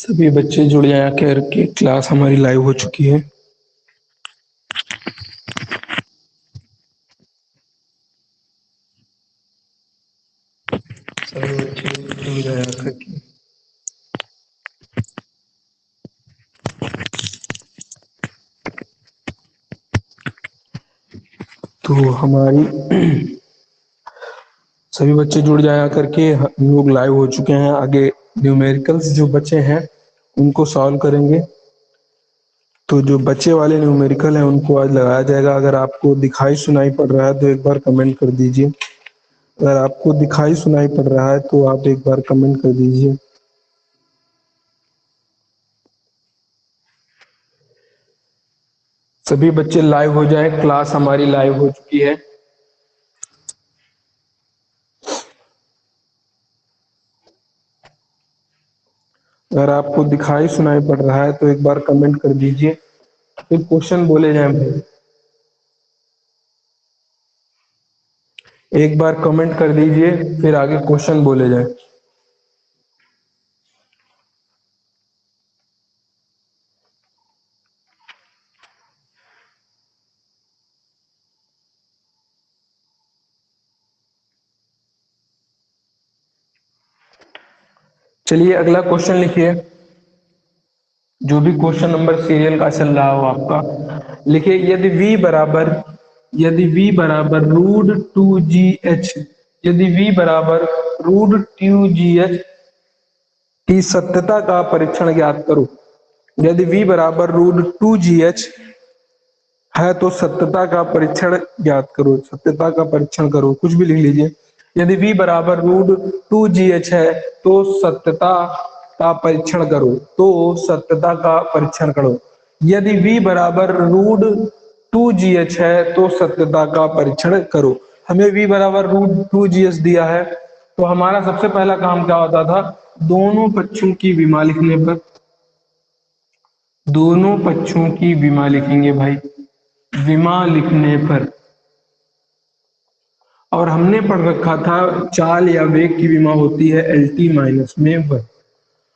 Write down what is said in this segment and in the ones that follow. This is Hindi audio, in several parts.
सभी बच्चे जुड़ जाया करके क्लास हमारी लाइव हो चुकी है। सभी बच्चे जुड़ जाया करके तो हमारी सभी बच्चे जुड़ जाया करके हम लोग लाइव हो चुके हैं। आगे न्यूमेरिकल्स जो बचे हैं उनको सॉल्व करेंगे। तो जो बच्चे वाले न्यूमेरिकल हैं उनको आज लगाया जाएगा। अगर आपको दिखाई सुनाई पड़ रहा है तो एक बार कमेंट कर दीजिए। अगर आपको दिखाई सुनाई पड़ रहा है तो आप एक बार कमेंट कर दीजिए। सभी बच्चे लाइव हो जाएं, क्लास हमारी लाइव हो चुकी है। अगर आपको दिखाई सुनाई पड़ रहा है तो एक बार कमेंट कर दीजिए, फिर क्वेश्चन बोले जाएं भाई। एक बार कमेंट कर दीजिए, फिर आगे क्वेश्चन बोले जाएं। चलिए अगला क्वेश्चन लिखिए। जो भी क्वेश्चन नंबर सीरियल का चल रहा हो आपका लिखिए। यदि v बराबर रूट टू जी एच, यदि v बराबर रूट टू जी एच की सत्यता का परीक्षण ज्ञात करो। यदि v बराबर रूट टू जी एच है तो सत्यता का परीक्षण ज्ञात करो। सत्यता का परीक्षण करो, कुछ भी लिख लीजिए। यदि v बराबर रूट टू जी एच है तो सत्यता का परीक्षण करो। तो सत्यता का परीक्षण करो। यदि v बराबर रूट टू जी एच है तो सत्यता का परीक्षण करो। हमें v बराबर रूट टू जी एच दिया है तो हमारा सबसे पहला काम क्या होता था, दोनों पक्षों की विमा लिखने पर, दोनों पक्षों की विमा लिखेंगे भाई, विमा लिखने पर। और हमने पढ़ रखा था चाल या वेग की विमा होती है एल टी माइनस में वन।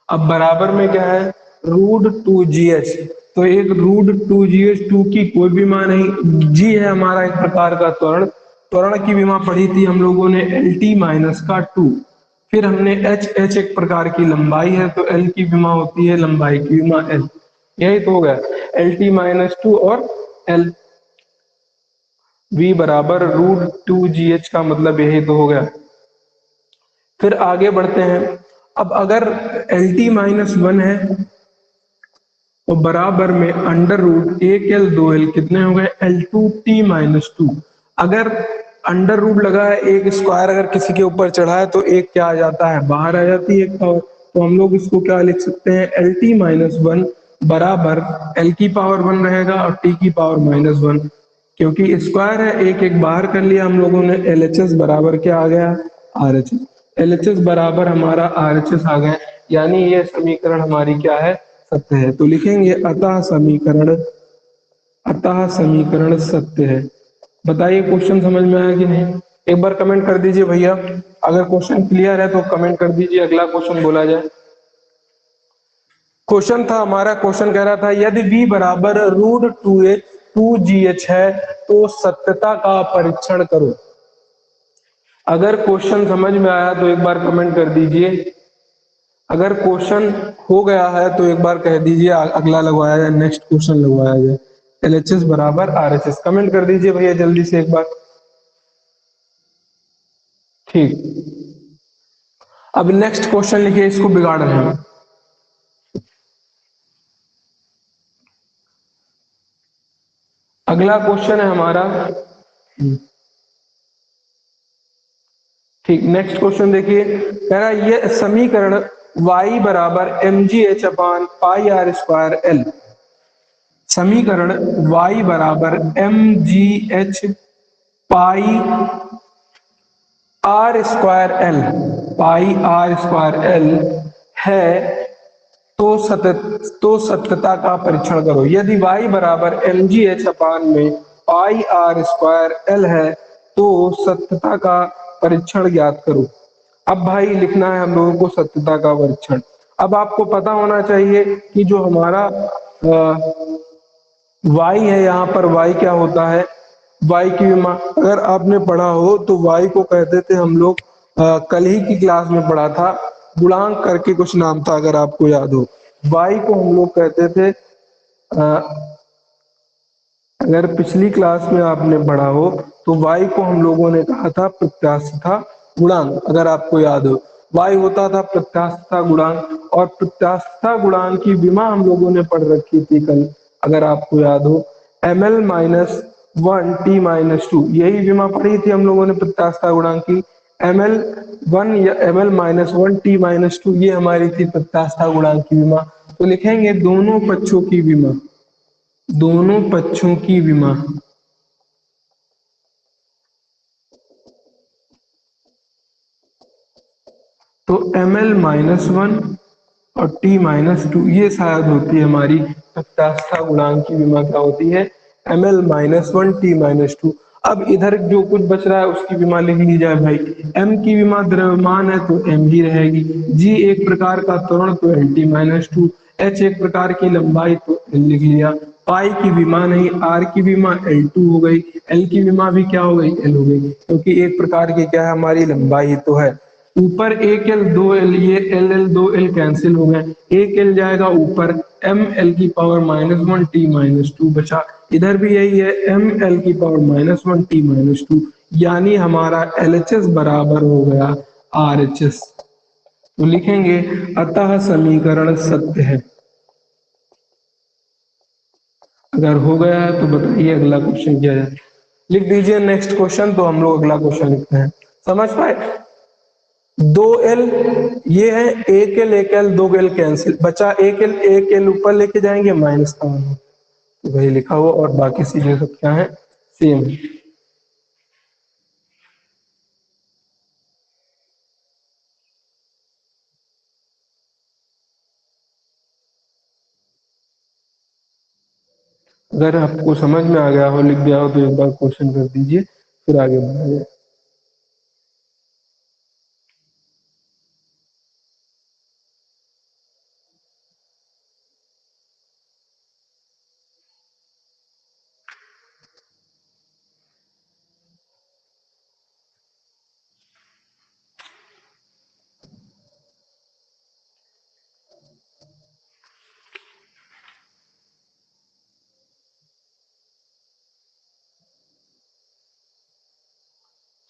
अब बराबर में क्या है, रूट टू जी एच। तो एक root two G H two की कोई विमा नहीं, जी है हमारा एक प्रकार का त्वरण। त्वरण की विमा पढ़ी थी हम लोगों ने एल टी माइनस का टू। फिर हमने एच, एच एक प्रकार की लंबाई है तो एल की विमा होती है लंबाई की विमा एल। यही तो हो गया एल टी माइनस टू और एल। v बराबर रूट टू जी एच का मतलब यही तो हो गया। फिर आगे बढ़ते हैं। अब अगर एल टी माइनस वन है तो बराबर में अंडर रूट एक एल दो एल कितने हो गए L two T minus two. अगर अंडर रूट लगा है, एक स्क्वायर अगर किसी के ऊपर चढ़ा है तो एक क्या आ जाता है, बाहर आ जाती है एक पावर। तो हम लोग इसको क्या लिख सकते हैं, एल टी माइनस वन बराबर एल की पावर वन रहेगा और टी की पावर माइनस वन। क्योंकि स्क्वायर है, एक एक बाहर कर लिया हम लोगों ने। एल एच एस बराबर क्या आ गया, R H S. L H S बराबर हमारा आर एच एस आ गया, यानी ये समीकरण हमारी क्या है, सत्य है। तो लिखेंगे अतः समीकरण सत्य है। बताइए क्वेश्चन समझ में आया कि नहीं, एक बार कमेंट कर दीजिए भैया। अगर क्वेश्चन क्लियर है तो कमेंट कर दीजिए, अगला क्वेश्चन बोला जाए। क्वेश्चन था हमारा, क्वेश्चन कह रहा था यदि v बराबर रूट टू जी एच है तो सत्यता का परीक्षण करो। अगर क्वेश्चन समझ में आया तो एक बार कमेंट कर दीजिए। अगर क्वेश्चन हो गया है तो एक बार कह दीजिए, अगला लगवाया जाए, नेक्स्ट क्वेश्चन लगवाया जाए। एल एच एस बराबर आर एच एस, कमेंट कर दीजिए भैया जल्दी से एक बार। ठीक, अब नेक्स्ट क्वेश्चन लिखिए, इसको बिगाड़ रहे हैं। अगला क्वेश्चन है हमारा, ठीक, नेक्स्ट क्वेश्चन देखिए। कह रहा है ये समीकरण y बराबर M G H upon pi R square L. समीकरण y बराबर M G H pi R square L, pi R square L है तो सत्यता का परीक्षण करो। यदि y बराबर एम जी एच अपान में पाई आर स्क्वायर एल है तो सत्यता का परीक्षण ज्ञात करो। अब भाई लिखना है हम लोगों को सत्यता का परीक्षण। अब आपको पता होना चाहिए कि जो हमारा y है, यहाँ पर y क्या होता है, y की विमा अगर आपने पढ़ा हो तो y को कहते थे हम लोग, कल ही की क्लास में पढ़ा था, गुणांक करके कुछ नाम था अगर आपको याद हो। y को हम लोग कहते थे, अगर पिछली क्लास में आपने पढ़ा हो तो y को हम लोगों ने कहा था प्रत्यास्थता गुणांक, अगर आपको याद हो y होता था प्रत्यास्थता गुणांक, और प्रत्यास्थता गुणांक की विमा हम लोगों ने पढ़ रखी थी कल, अगर आपको याद हो ml minus one T minus two, यही विमा पढ़ी थी हम लोगों ने प्रत्यास्थता गुणांक की। ml वन या ml minus one T minus two, ये हमारी थी प्रत्यास्थता गुणांक की विमा। तो लिखेंगे दोनों पक्षों की विमा, दोनों पक्षों की विमा, तो ml माइनस वन और t माइनस टू, ये शायद होती है हमारी प्रत्यास्थता गुणांक की विमा, क्या होती है, ml minus one T minus two. अब इधर जो कुछ बच रहा है उसकी विमा लिख ली जाए भाई। m की विमा द्रव्यमान है तो m ही रहेगी, g एक प्रकार का त्वरण तो lt माइनस टू, h एक प्रकार की लंबाई तो l लिख लिया, पाई की विमा नहीं, r की विमा L2 हो गई, l की विमा भी क्या हो गई, l हो गई, क्योंकि एक प्रकार की क्या है हमारी लंबाई ही तो है। ऊपर एक एल दो एल, ये एल एल दो एल कैंसिल हो गए, एक एल जाएगा ऊपर, एम एल की power minus one T minus two बचा, इधर भी यही है एम एल की power minus one T minus two, यानी हमारा एल एच एस बराबर हो गया आर एच एस। तो लिखेंगे अतः समीकरण सत्य है। अगर हो गया है तो बताइए अगला क्वेश्चन क्या है, लिख दीजिए नेक्स्ट क्वेश्चन। तो हम लोग अगला क्वेश्चन लिखते हैं, समझ पाए। दो एल, ये है एक एल दो एल कैंसिल बचा, एक एल ऊपर लेके जाएंगे माइनस का वन, तो वही लिखा हुआ, और बाकी चीजें सब क्या है, सेम। अगर आपको समझ में आ गया हो, लिख गया हो, तो एक बार क्वेश्चन कर दीजिए, फिर आगे बढ़ा जाए।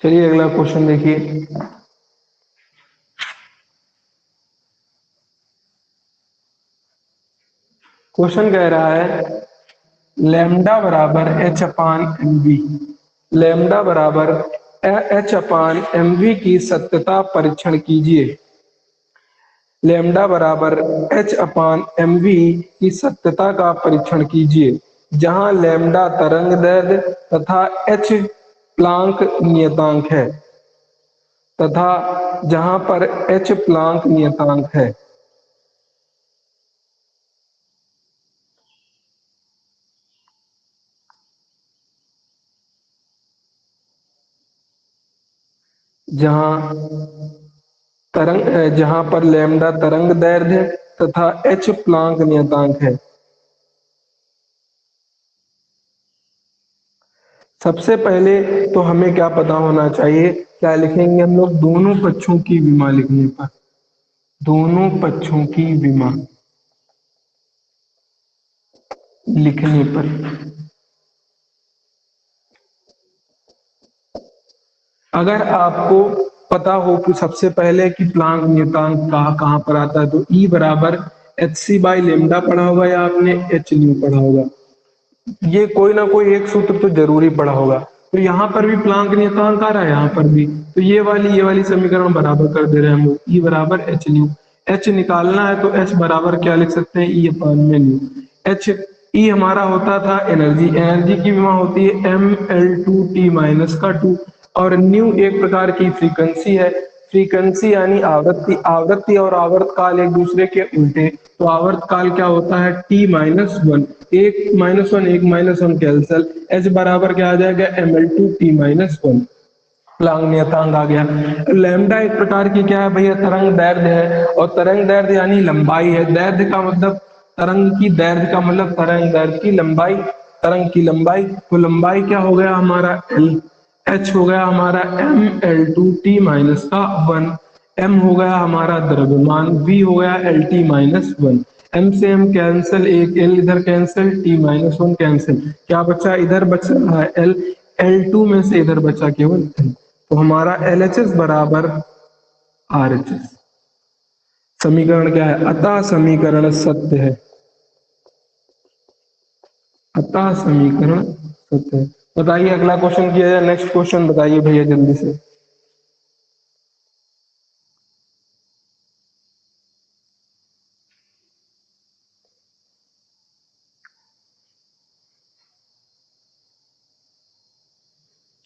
चलिए अगला क्वेश्चन देखिए। क्वेश्चन कह रहा है लैम्डा बराबर H upon M V, lambda बराबर एच अपान एम वी की सत्यता परीक्षण कीजिए। लैम्डा बराबर एच अपान एम वी की सत्यता का परीक्षण कीजिए, जहां लैम्डा तरंग दैर्ध्य तथा एच प्लांक नियतांक है, तथा जहां पर एच प्लांक नियतांक है। जहां जहां पर लैम्डा तरंग दैर्ध्य तथा एच प्लांक नियतांक है। सबसे पहले तो हमें क्या पता होना चाहिए, क्या लिखेंगे हम लोग, दोनों पक्षों की विमा लिखने पर, दोनों पक्षों की विमा लिखने पर, अगर आपको पता हो कि सबसे पहले कि प्लांक नियतांक कहाँ कहाँ पर आता है, तो ई बराबर एच सी बाई लेमडा पढ़ा होगा या आपने एच न्यू पढ़ा होगा, ये कोई ना कोई एक सूत्र तो जरूरी पढ़ा होगा। तो यहाँ पर भी प्लांक नियतांक आ रहा है, यहाँ पर भी, तो ये वाली समीकरण बराबर कर दे रहे हैं हम लोग, ई बराबर एच न्यू। एच निकालना है तो एच बराबर क्या लिख सकते हैं, ई अपान में न्यू। एच ई हमारा होता था एनर्जी, एनर्जी की विमा होती है M L two T minus का टू, और न्यू एक प्रकार की फ्रीक्वेंसी है, फ्रीक्वेंसी यानी आवृत्ति, आवृत्ति और आवर्त काल एक दूसरे के उल्टे, तो आवर्त काल क्या होता है टी माइनस वन, एक माइनस वन कैंसल, एच बराबर क्या आ जाएगा M L two T minus one. Planck नियतांक आ गया। लैम्डा एक प्रकार की क्या है भैया, तरंग दैर्ध्य है, और तरंग दैर्ध्य यानी लंबाई है। दैर्ध्य का मतलब तरंग की, दैर्ध्य का मतलब तरंग दैर्ध्य की लंबाई, तरंग की लंबाई। तो लंबाई क्या हो गया हमारा एल, एच हो गया हमारा m l2t - 1, m हो गया हमारा द्रव्यमान, v हो गया L t - 1। m से m कैंसिल, एक l इधर कैंसिल, t - 1 कैंसिल, क्या बचा इधर बच रहा है l, L2 में से इधर बचा केवल l। तो हमारा LHS बराबर RHS। समीकरण क्या है, अतः समीकरण सत्य है, अतः समीकरण सत्य है। बताइए अगला क्वेश्चन किया जाए, नेक्स्ट क्वेश्चन बताइए भैया जल्दी से।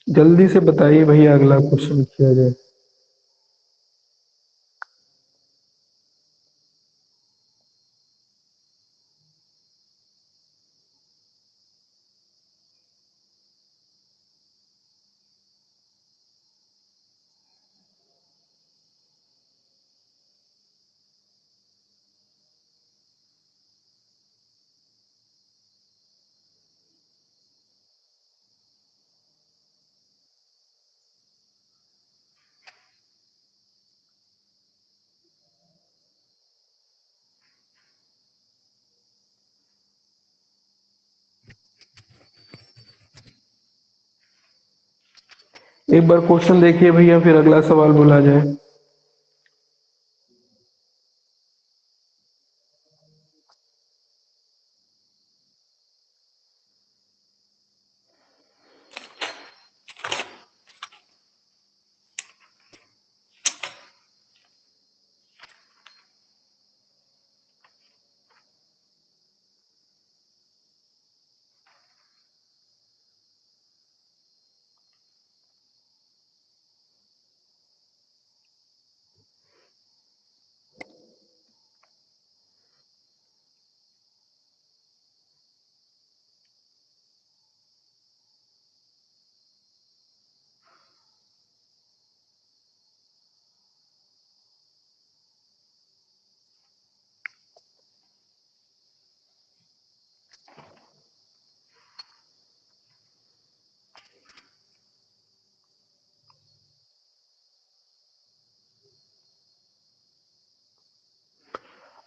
जल्दी से बताइए भैया अगला क्वेश्चन किया जाए। एक बार क्वेश्चन देखिए भैया, फिर अगला सवाल बोला जाए।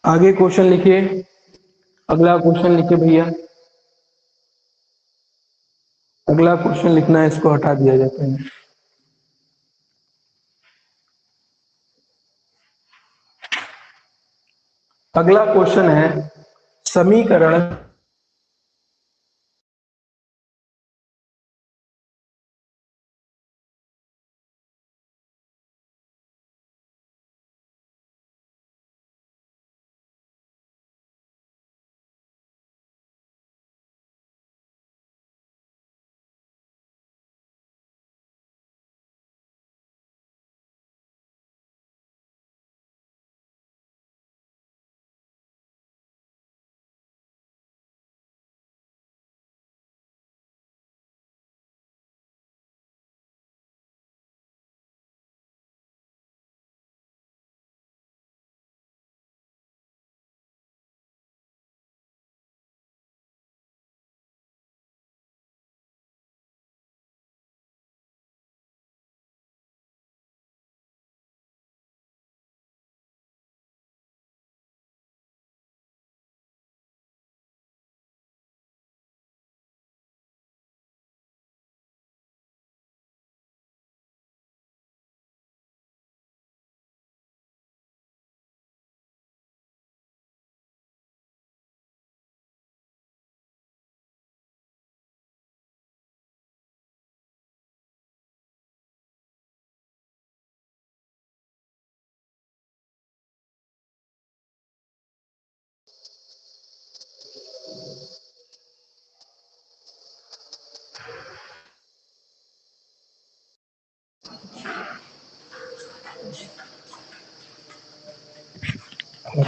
आगे क्वेश्चन लिखिए, अगला क्वेश्चन लिखिए भैया। अगला क्वेश्चन लिखना है, इसको हटा दिया जाए पहले। अगला क्वेश्चन है समीकरण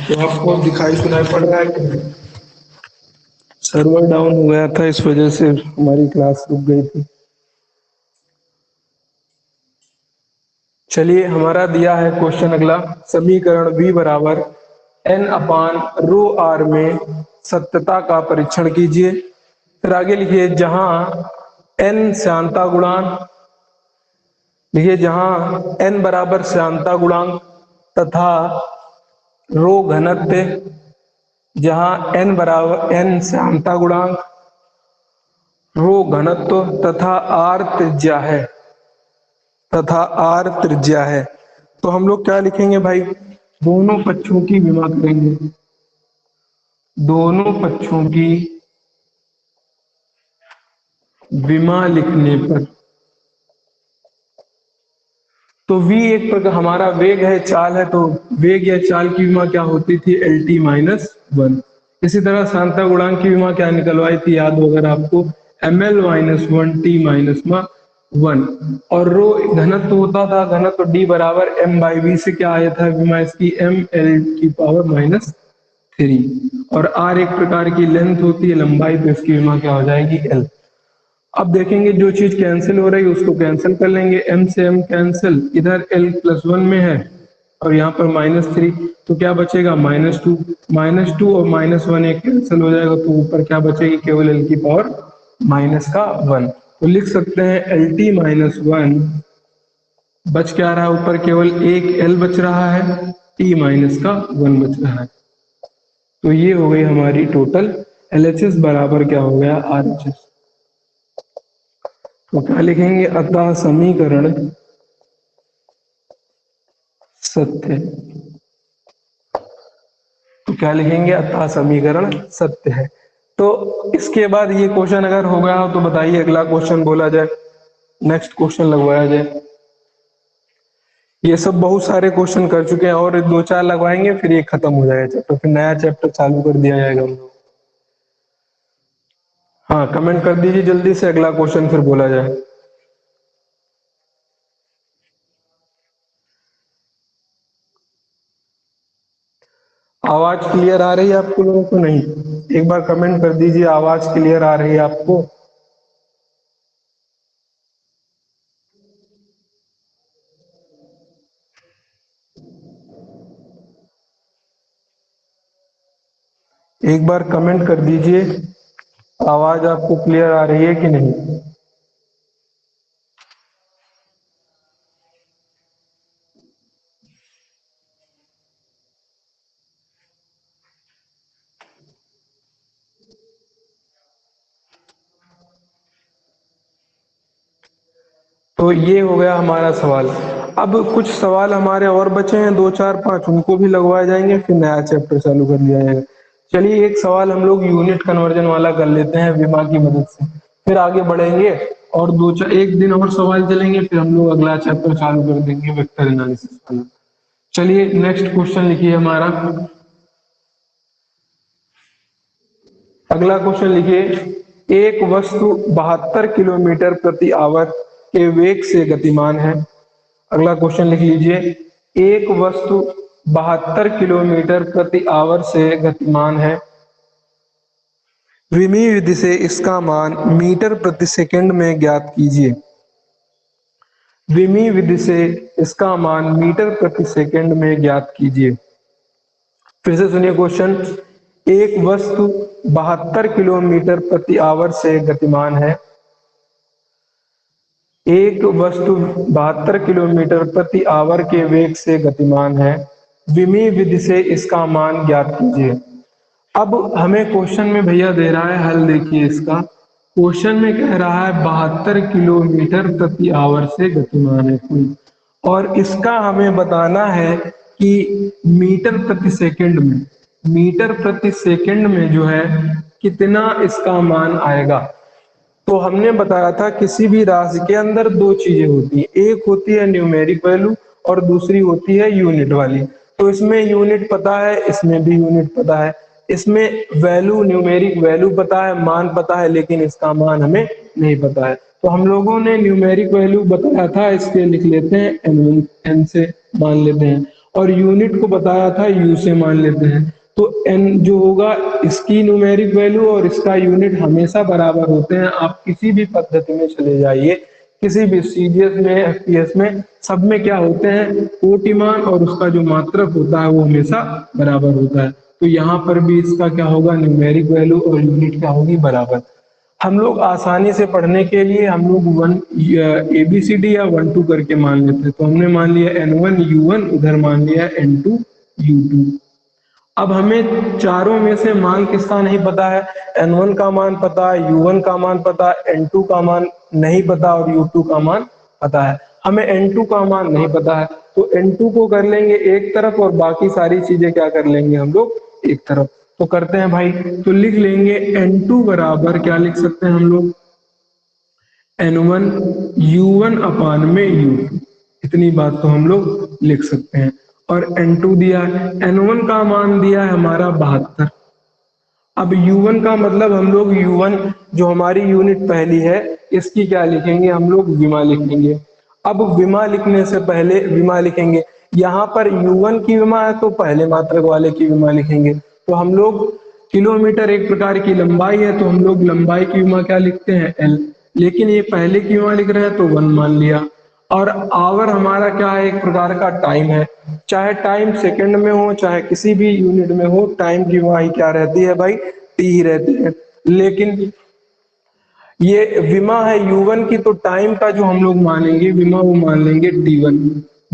तो आपको दिखाई सुनाई पड़ रहा है कि सर्वर डाउन हो गया था, इस वजह से हमारी क्लास रुक गई थी। चलिए हमारा दिया है क्वेश्चन अगला, समीकरण v बराबर n अपान रो आर में सत्यता का परीक्षण कीजिए। फिर आगे लिखिए जहां n श्यानता गुणांक, लिखिए जहां n बराबर श्यानता गुणांक तथा रो घनत्व, जहां n बराबर n श्यानता गुणांक, रो घनत्व तथा r त्रिज्या है, तथा r त्रिज्या है। तो हम लोग क्या लिखेंगे भाई, दोनों पक्षों की विमा करेंगे, दोनों पक्षों की विमा लिखने पर, तो v एक प्रकार हमारा वेग है, चाल है, तो वेग या चाल की विमा क्या होती थी, एल टी माइनस वन। इसी तरह शांता गुणांक की विमा क्या निकलवाई थी, याद हो अगर आपको, M L minus one T minus one. और रो घनत्व होता था, घनत्व d बराबर m बाई वी से क्या आया था विमा इसकी, एम एल की पावर माइनस थ्री। और r एक प्रकार की लेंथ होती है, लंबाई, तो इसकी विमा क्या हो जाएगी, l। अब देखेंगे जो चीज कैंसिल हो रही है उसको कैंसिल कर लेंगे, m से m कैंसिल, इधर l प्लस वन में है और यहाँ पर माइनस थ्री, तो क्या बचेगा, माइनस टू। माइनस टू और माइनस वन एक कैंसिल हो जाएगा, तो ऊपर क्या बचेगी, केवल l की पावर माइनस का वन। तो लिख सकते हैं एल टी माइनस वन, बच क्या रहा है ऊपर, केवल एक l बच रहा है, t माइनस का वन बच रहा है। तो ये हो गई हमारी टोटल एल एच एस बराबर क्या हो गया, आर एच एस। तो क्या लिखेंगे, अतः समीकरण सत्य है। तो क्या लिखेंगे, अतः समीकरण सत्य है। तो इसके बाद ये क्वेश्चन अगर हो गया हो तो बताइए अगला क्वेश्चन बोला जाए, नेक्स्ट क्वेश्चन लगवाया जाए। ये सब बहुत सारे क्वेश्चन कर चुके हैं और दो चार लगवाएंगे, फिर ये खत्म हो जाएगा चैप्टर, फिर नया चैप्टर चालू कर दिया जाएगा हम लोग। हाँ कमेंट कर दीजिए जल्दी से, अगला क्वेश्चन फिर बोला जाए। आवाज क्लियर आ रही है आपको लोगों को, नहीं? एक बार कमेंट कर दीजिए, आवाज क्लियर आ रही है आपको? एक बार कमेंट कर दीजिए, आवाज आपको क्लियर आ रही है कि नहीं? तो ये हो गया हमारा सवाल। अब कुछ सवाल हमारे और बचे हैं, दो चार पांच, उनको भी लगवाए जाएंगे, फिर नया चैप्टर चालू कर दिया जाएगा। चलिए एक सवाल हम लोग यूनिट कन्वर्जन वाला कर लेते हैं विमा की मदद से, फिर आगे बढ़ेंगे। और दो चार एक दिन और सवाल चलेंगे, फिर हम लोग अगला चैप्टर चालू कर देंगे वेक्टर एनालिसिस वाला। चलिए नेक्स्ट क्वेश्चन लिखिए हमारा, अगला क्वेश्चन लिखिए, एक वस्तु 72 किलोमीटर प्रति आवर के वेग से गतिमान है। अगला क्वेश्चन लिख लीजिए, एक वस्तु 72 किलोमीटर प्रति आवर से गतिमान है, विमी विधि से इसका मान मीटर प्रति सेकंड में ज्ञात कीजिए। विमी विधि से इसका मान मीटर प्रति सेकंड में ज्ञात कीजिए। फिर से सुनिए क्वेश्चन, एक वस्तु 72 किलोमीटर प्रति आवर से गतिमान है, एक वस्तु 72 किलोमीटर प्रति आवर के वेग से गतिमान है, विमी विधि से इसका मान ज्ञात कीजिए। अब हमें क्वेश्चन में भैया दे रहा है हल, देखिए इसका क्वेश्चन में कह रहा है 72 किलोमीटर प्रति आवर से गतिमान है कोई, और इसका हमें बताना है कि मीटर प्रति सेकंड में, मीटर प्रति सेकंड में जो है कितना इसका मान आएगा। तो हमने बताया था किसी भी राशि के अंदर दो चीजें होती है, एक होती है न्यूमेरिक वैल्यू और दूसरी होती है यूनिट वाली। तो इसमें यूनिट पता है, इसमें भी यूनिट पता है, इसमें वैल्यू न्यूमेरिक वैल्यू पता है, मान पता है, लेकिन इसका मान हमें नहीं पता है। तो हम लोगों ने न्यूमेरिक वैल्यू बताया था, इसके लिख लेते हैं एन से मान लेते हैं, और यूनिट को बताया था यू से मान लेते हैं। तो एन जो होगा इसकी न्यूमेरिक वैल्यू और इसका यूनिट हमेशा बराबर होते हैं, आप किसी भी पद्धति में चले जाइए, किसी भी सीजीएस में, एफपीएस में, सब में क्या होते हैं, कोटिमान और उसका जो मात्रक होता है वो हमेशा बराबर होता है। तो यहाँ पर भी इसका क्या होगा, न्यूमेरिक वैल्यू और यूनिट क्या होगी, बराबर। हम लोग आसानी से पढ़ने के लिए हम लोग वन एबीसीडी या 1 2 करके मान लेते हैं। तो हमने मान लिया N1 U1, उधर मान लिया N2 U2। अब हमें चारों में से मान किसका नहीं पता है, N1 का मान पता है, U1 का मान पता है, N2 का मान नहीं पता और U2 का मान पता है। हमें N2 का मान नहीं पता है, तो N2 को कर लेंगे एक तरफ और बाकी सारी चीजें क्या कर लेंगे हम लोग एक तरफ। तो करते हैं भाई, तो लिख लेंगे N2 बराबर क्या लिख सकते हैं हम लोग, N1 U1 अपान में U2। इतनी बात तो हम लोग लिख सकते हैं। और N2 दिया है, N1 का मान दिया है हमारा 72। अब U1 का मतलब हम लोग U1 जो हमारी यूनिट पहली है, इसकी क्या लिखेंगे हम लोग, विमा लिखेंगे। अब विमा लिखने से पहले विमा लिखेंगे, यहाँ पर U1 की विमा है तो पहले मात्रक वाले की विमा लिखेंगे। तो हम लोग, किलोमीटर एक प्रकार की लंबाई है तो हम लोग लंबाई की विमा क्या लिखते हैं, L। लेकिन ये पहले की विमा लिख रहे हैं तो 1 मान लिया। और आवर हमारा क्या है, एक प्रकार का टाइम है। चाहे टाइम सेकंड में हो चाहे किसी भी यूनिट में हो, टाइम की वही क्या रहती है भाई, टी ही रहती है। लेकिन ये विमा है U1 की, तो टाइम का जो हम लोग मानेंगे विमा वो मान लेंगे T1।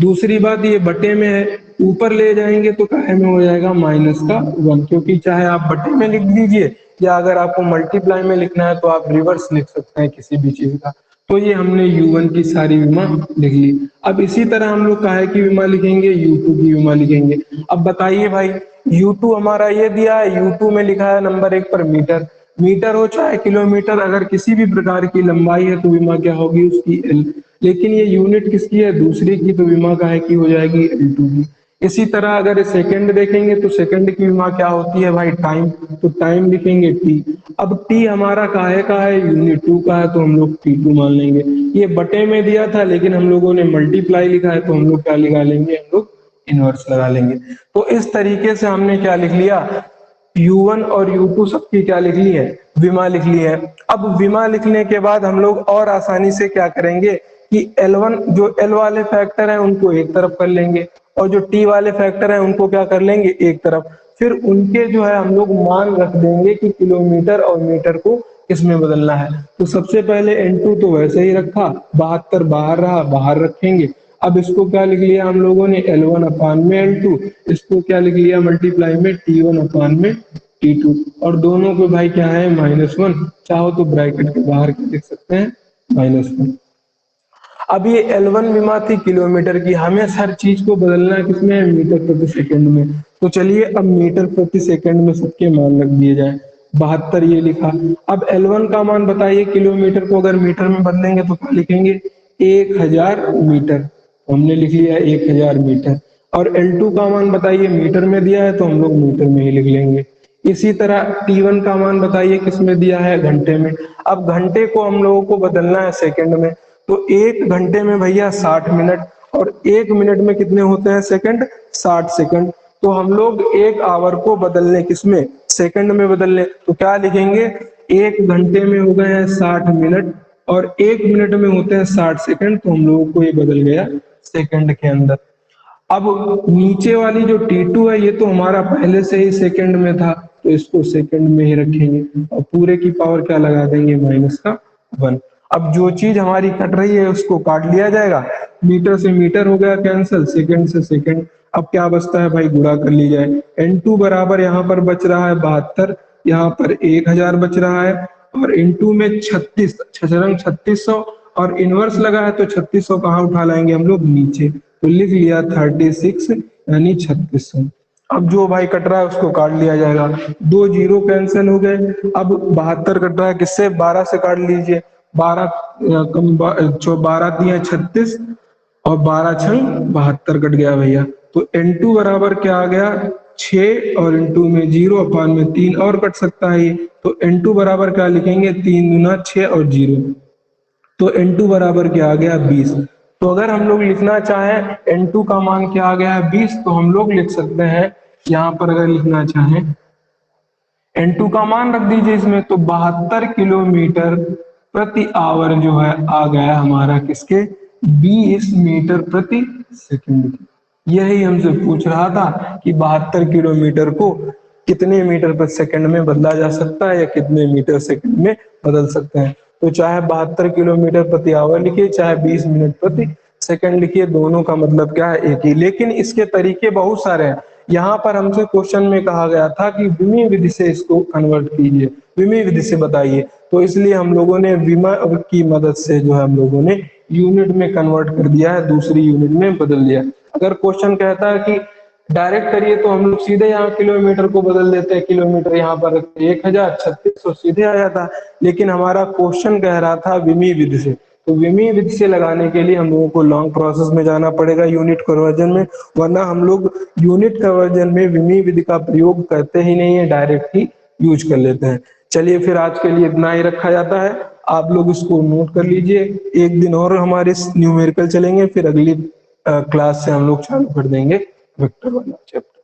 दूसरी बात, ये बटे में है, ऊपर ले जाएंगे तो काहे में हो जाएगा, -1, क्योंकि चाहे आप बटे में लिख दीजिए या अगर आपको मल्टीप्लाई में लिखना है तो आप रिवर्स लिख सकते हैं किसी भी चीज का। तो ये हमने U1 की सारी विमा लिख ली। अब इसी तरह हम लोग काहे की विमा लिखेंगे, U2 की विमा लिखेंगे। अब बताइए भाई, U2 हमारा ये दिया है, U2 में लिखा है नंबर 1 पर मीटर। मीटर हो चाहे किलोमीटर, अगर किसी भी प्रकार की लंबाई है तो विमा क्या होगी उसकी, L। लेकिन ये यूनिट किसकी है, दूसरी की, तो विमा काहे की हो जाएगी, L2 की। इसी तरह अगर सेकंड देखेंगे तो सेकंड की विमा क्या होती है भाई, टाइम। तो टाइम लिखेंगे T। अब T हमारा काहे का है, यूनिट 2 का है, तो हम लोग T2 मान लेंगे। ये बटे में दिया था लेकिन हम लोगों ने मल्टीप्लाई लिखा है तो हम लोग क्या लगा लेंगे, हम लोग इनवर्स लगा लेंगे। तो इस तरीके से हमने क्या लिख लिया, U1 और U2 सबकी क्या लिख ली है, विमा लिख ली है। अब विमा लिखने के बाद हम लोग और आसानी से क्या करेंगे कि L1 जो L वाले फैक्टर हैं उनको एक तरफ कर लेंगे और जो T वाले फैक्टर हैं उनको क्या कर लेंगे एक तरफ। फिर उनके जो है हम लोग मान रख देंगे कि किलोमीटर और मीटर को किसमें बदलना है। तो सबसे पहले N2 तो वैसे ही रखा, 72 बाहर रहा, बाहर रखेंगे। अब इसको क्या लिख लिया हम लोगों ने, L1 अपान में L2। इसको क्या लिख लिया, मल्टीप्लाई में T1 अपान में T2। और दोनों को भाई क्या है, -1। चाहो तो ब्रैकेट के बाहर क्या लिख सकते हैं, -1। अब ये L1 विमा थी किलोमीटर की, हमें हर चीज को बदलना है किसमें, मीटर प्रति सेकंड में। तो चलिए अब मीटर प्रति सेकंड में सबके मान रख दिए जाए। 72 ये लिखा। अब L1 का मान बताइए, किलोमीटर को अगर मीटर में बदलेंगे तो क्या लिखेंगे, 1000 मीटर। हमने लिख लिया 1000 मीटर। और L2 का मान बताइए, मीटर में दिया है तो हम लोग मीटर में ही लिख लेंगे। इसी तरह T1 का मान बताइए किस में दिया है, घंटे में। अब घंटे को हम लोगों को बदलना है सेकंड में। तो 1 घंटे में भैया 60 मिनट, और 1 मिनट में कितने होते हैं सेकंड, 60 सेकंड। तो हम लोग 1 आवर को बदलने किसमें, सेकंड में बदलने, तो क्या लिखेंगे, 1 घंटे में हो गए हैं 60 मिनट और 1 मिनट में होते हैं 60 सेकंड। तो हम लोगों को ये बदल गया सेकंड के अंदर। अब नीचे वाली जो T2 है ये तो हमारा पहले से ही सेकंड में था, तो इसको सेकंड में ही रखेंगे और पूरे की पावर क्या लगा देंगे, -1। अब जो चीज हमारी कट रही है उसको काट लिया जाएगा, मीटर से मीटर हो गया कैंसल, सेकंड से सेकंड। अब क्या बचता है भाई, गुणा कर ली जाए। N2 बराबर यहाँ पर बच रहा है 72, यहाँ पर 1000 बच रहा है, और N2 में 36, 3600, और इनवर्स लगा है तो 3600 कहाँ उठा लाएंगे हम लोग, नीचे। तो लिख लिया 36 यानी 3600। अब जो भाई कट रहा है उसको काट लिया जाएगा, 2 जीरो कैंसिल हो गए। अब 72 कट रहा है किससे, 12 से काट लीजिए। 12 कम, जो 12 दिए 36 और 12 छंग 72 कट गया भैया। तो N2 बराबर क्या आ गया, 6, और N2 में 0 अपान में 3 और कट सकता है ये। तो N2 बराबर क्या लिखेंगे, 3 दूना 6 और 0। तो N2 बराबर क्या आ गया, 20। तो अगर हम लोग लिखना चाहें N2 का मान क्या आ गया है, 20, तो हम लोग लिख सकते हैं यहाँ पर अगर लिखना चाहें N2 का मान रख दीजिए इसमें, तो 72 किलोमीटर प्रति आवर जो है आ गया हमारा किसके 20 मीटर प्रति सेकंड की। यही हमसे पूछ रहा था कि 72 किलोमीटर को कितने मीटर प्रति सेकंड में बदला जा सकता है या कितने मीटर सेकंड में बदल सकते हैं। तो चाहे 72 किलोमीटर प्रति आवर लिखिए, चाहे 20 मिनट प्रति सेकंड लिखिए, दोनों का मतलब क्या है, एक ही। लेकिन इसके तरीके बहुत सारे हैं। यहाँ पर हमसे क्वेश्चन में कहा गया था कि विमी विधि से इसको कन्वर्ट कीजिए, विमी विधि से बताइए, तो इसलिए हम लोगों ने विमा की मदद से जो है हम लोगों ने यूनिट में कन्वर्ट कर दिया है, दूसरी यूनिट में बदल दिया। अगर क्वेश्चन कहता है कि डायरेक्ट करिए तो हम लोग सीधे यहाँ किलोमीटर को बदल देते हैं, किलोमीटर यहाँ पर रखते 1036 सीधे आ जाता। लेकिन हमारा क्वेश्चन कह रहा था विमी विधि से, तो विमी विधि से लगाने के लिए हम लोगों को लॉन्ग प्रोसेस में जाना पड़ेगा यूनिट कन्वर्जन में, वरना हम लोग यूनिट कन्वर्जन में विमी विधि का प्रयोग करते ही नहीं है, डायरेक्ट ही यूज कर लेते हैं। चलिए फिर आज के लिए इतना ही रखा जाता है, आप लोग इसको नोट कर लीजिए। एक दिन और हमारे न्यूमेरिकल चलेंगे, फिर अगली क्लास से हम लोग चालू कर देंगे वेक्टर वाला चैप्टर।